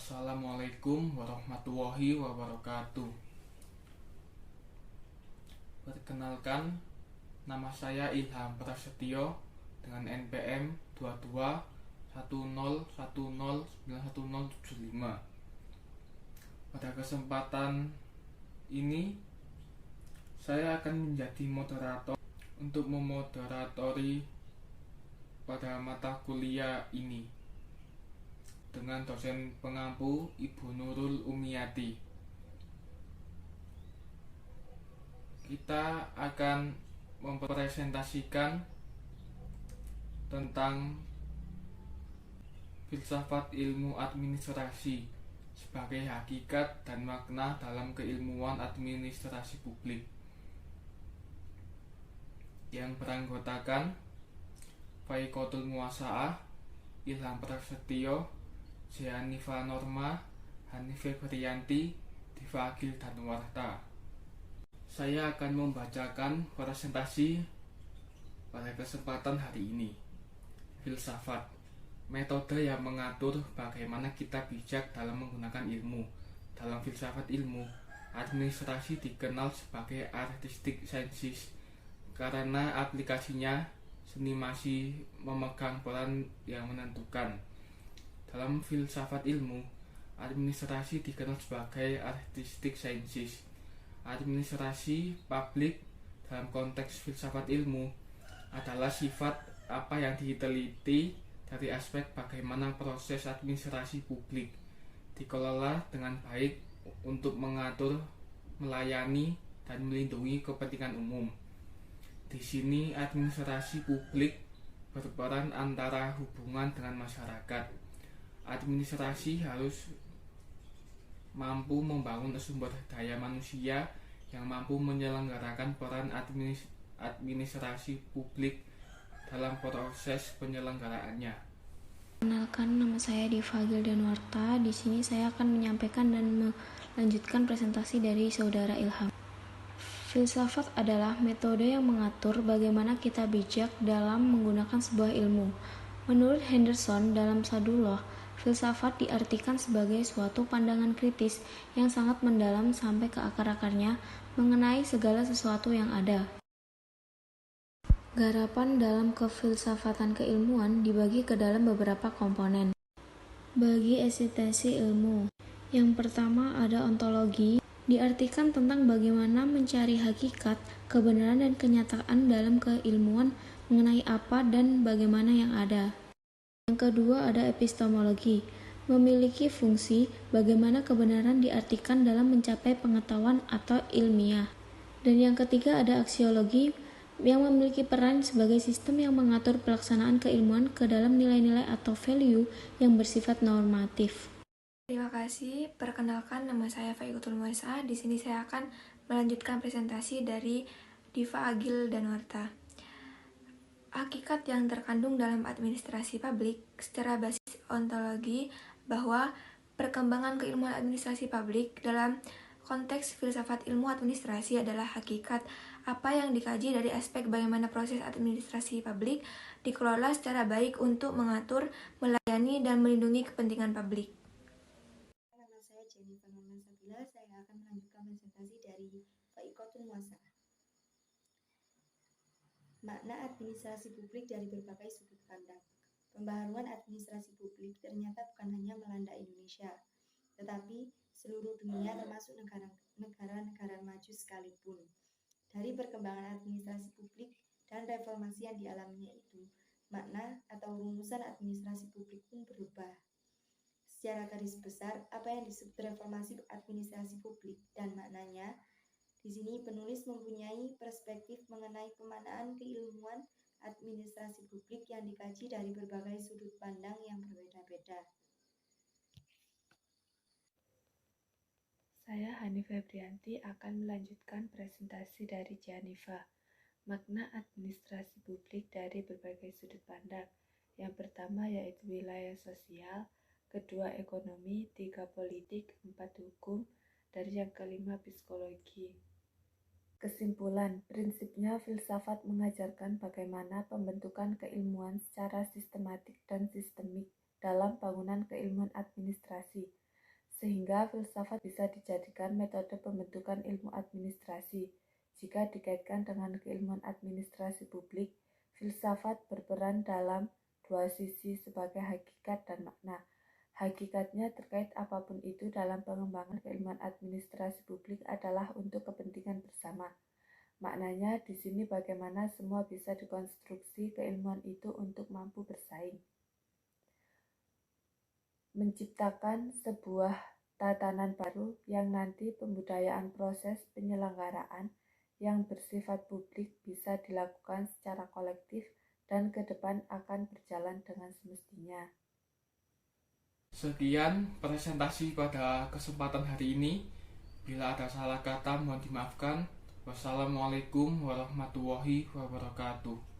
Assalamualaikum warahmatullahi wabarakatuh. Perkenalkan, nama saya Ilham Prasetyo dengan NPM 2210109175. Pada kesempatan ini, saya akan menjadi moderator untuk memoderatori pada mata kuliah ini dengan dosen pengampu Ibu Nurul Umiyati. Kita akan mempresentasikan tentang filsafat ilmu administrasi sebagai hakikat dan makna dalam keilmuan administrasi publik, yang beranggotakan Faikotul Muasa'ah, Ilham Prasetyo, Janifa Norma, Hanife Brianti, Diva Agil Danuarta. Saya akan membacakan presentasi pada kesempatan hari ini. Filsafat, metode yang mengatur bagaimana kita bijak dalam menggunakan ilmu. Dalam filsafat ilmu, administrasi dikenal sebagai artistic sciences karena aplikasinya seni masih memegang peran yang menentukan. Dalam filsafat ilmu, administrasi dikenal sebagai artistic sciences. Administrasi publik dalam konteks filsafat ilmu adalah sifat apa yang diteliti dari aspek bagaimana proses administrasi publik dikelola dengan baik untuk mengatur, melayani, dan melindungi kepentingan umum. Di sini administrasi publik berperan antara hubungan dengan masyarakat. Administrasi harus mampu membangun sumber daya manusia yang mampu menyelenggarakan peran administrasi publik dalam proses penyelenggaraannya. Kenalkan, nama saya Diva Agil Danuarta. Di sini saya akan menyampaikan dan melanjutkan presentasi dari saudara Ilham. Filsafat adalah metode yang mengatur bagaimana kita bijak dalam menggunakan sebuah ilmu. Menurut Henderson dalam Sadullah, filsafat diartikan sebagai suatu pandangan kritis yang sangat mendalam sampai ke akar-akarnya mengenai segala sesuatu yang ada. Garapan dalam kefilsafatan keilmuan dibagi ke dalam beberapa komponen. Bagi eksistensi ilmu, yang pertama ada ontologi, diartikan tentang bagaimana mencari hakikat, kebenaran dan kenyataan dalam keilmuan mengenai apa dan bagaimana yang ada. Yang kedua ada epistemologi, memiliki fungsi bagaimana kebenaran diartikan dalam mencapai pengetahuan atau ilmiah. Dan yang ketiga ada aksiologi, yang memiliki peran sebagai sistem yang mengatur pelaksanaan keilmuan ke dalam nilai-nilai atau value yang bersifat normatif. Terima kasih. Perkenalkan, nama saya Faikotul Muasa'ah. Di sini saya akan melanjutkan presentasi dari Diva Agil Danuarta. Hakikat yang terkandung dalam administrasi publik secara basis ontologi bahwa perkembangan keilmuan administrasi publik dalam konteks filsafat ilmu administrasi adalah hakikat apa yang dikaji dari aspek bagaimana proses administrasi publik dikelola secara baik untuk mengatur, melayani, dan melindungi kepentingan publik. Nama saya Janifa Norma Sabila, saya akan melanjutkan presentasi dari Faikotul Muasa'ah. Makna administrasi publik dari berbagai sudut pandang. Pembaharuan administrasi publik ternyata bukan hanya melanda Indonesia, tetapi seluruh dunia termasuk negara-negara maju sekalipun. Dari perkembangan administrasi publik dan reformasi yang dialaminya itu, makna atau rumusan administrasi publik pun berubah. Secara garis besar, apa yang disebut reformasi administrasi publik dan maknanya, di sini penulis mempunyai perspektif mengenai pemaknaan keilmuan administrasi publik yang dikaji dari berbagai sudut pandang yang berbeda-beda. Saya Hanife Brianti akan melanjutkan presentasi dari Janifa. Makna administrasi publik dari berbagai sudut pandang. Yang pertama yaitu wilayah sosial, kedua ekonomi, tiga politik, empat hukum, dan yang kelima psikologi. Kesimpulan, prinsipnya filsafat mengajarkan bagaimana pembentukan keilmuan secara sistematik dan sistemik dalam bangunan keilmuan administrasi. sehingga filsafat bisa dijadikan metode pembentukan ilmu administrasi. Jika dikaitkan dengan keilmuan administrasi publik, filsafat berperan dalam dua sisi sebagai hakikat dan makna. Hakikatnya terkait apapun itu dalam pengembangan keilmuan administrasi publik adalah untuk kepentingan bersama. Maknanya di sini bagaimana semua bisa dikonstruksi keilmuan itu untuk mampu bersaing. Menciptakan sebuah tatanan baru yang nanti pembudayaan proses penyelenggaraan yang bersifat publik bisa dilakukan secara kolektif dan ke depan akan berjalan dengan semestinya. Sekian presentasi pada kesempatan hari ini. Bila ada salah kata mohon dimaafkan. Wassalamualaikum warahmatullahi wabarakatuh.